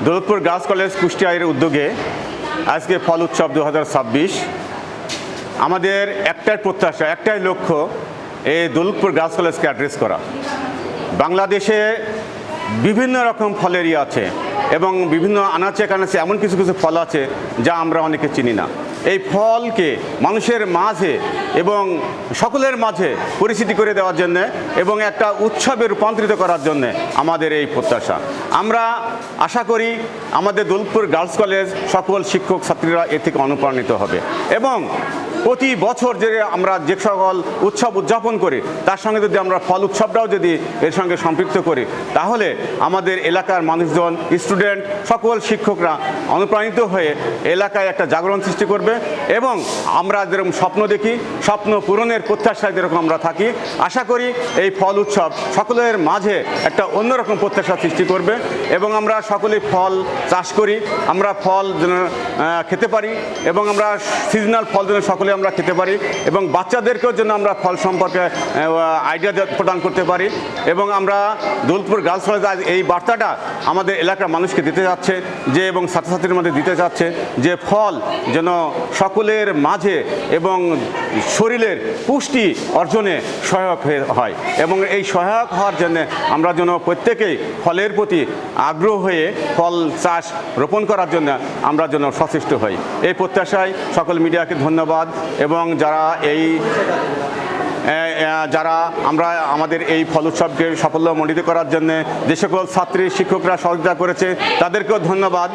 Daulatpur girls college কুষ্টিয়ার উদ্যোগে আজকে ফল উৎসব 2026। আমাদের একটাই প্রত্যাশা, একটাই লক্ষ্য, এই দৌলতপুর গার্লস কলেজকে অ্যাড্রেস করা। বাংলাদেশে বিভিন্ন রকম ফলেরই আছে এবং বিভিন্ন আনাচে কানাচে এমন কিছু কিছু ফল আছে যা আমরা অনেকে চিনি না। এই ফলকে মানুষের মাঝে এবং সকলের মাঝে পরিচিতি করে দেওয়ার জন্য এবং একটা উৎসবে রূপান্তরিত করার জন্য আমাদের এই প্রত্যাশা। আমরা আশা করি আমাদের দৌলতপুর গার্লস কলেজ সকল শিক্ষক ছাত্রীরা এর থেকে অনুপ্রাণিত হবে এবং প্রতি বছর যে আমরা যে সকল উৎসব উদযাপন করি তার সঙ্গে যদি আমরা ফল উৎসবটাও যদি এর সঙ্গে সম্পৃক্ত করি তাহলে আমাদের এলাকার মানুষজন, স্টুডেন্ট, সকল শিক্ষকরা অনুপ্রাণিত হয়ে এলাকায় একটা জাগরণ সৃষ্টি করবে এবং আমরা যেরকম স্বপ্ন দেখি, স্বপ্ন পূরণের প্রত্যাশায় যেরকম আমরা থাকি, আশা করি এই ফল উৎসব সকলের মাঝে একটা অন্যরকম প্রত্যাশা সৃষ্টি করবে এবং আমরা সকলেই ফল চাষ করি, আমরা ফল যেন খেতে পারি এবং আমরা সিজনাল ফল যেন সকলে আমরা খেতে পারি এবং বাচ্চাদেরকেও যেন আমরা ফল সম্পর্কে আইডিয়া প্রদান করতে পারি এবং আমরা দৌলতপুর গার্লস কলেজ আজ এই বার্তাটা আমাদের এলাকার মানুষকে দিতে যাচ্ছে যে এবং ছাত্রছাত্রীর মধ্যে দিতে যাচ্ছে যে ফল যেন সকলের মাঝে এবং শরীরের পুষ্টি অর্জনে সহায়ক হয় এবং এই সহায়ক হওয়ার জন্য আমরা যেন প্রত্যেকেই ফলের প্রতি আগ্রহ হয়ে ফল চাষ রোপণ করার জন্য আমরা যেন সচেষ্ট হই। এই প্রত্যাশায় সকল মিডিয়াকে ধন্যবাদ এবং যারা আমরা আমাদের এই ফল উৎসবকে সাফল্যমণ্ডিত করার জন্য যে সকল ছাত্রী শিক্ষকরা সহযোগিতা করেছে তাদেরকেও ধন্যবাদ।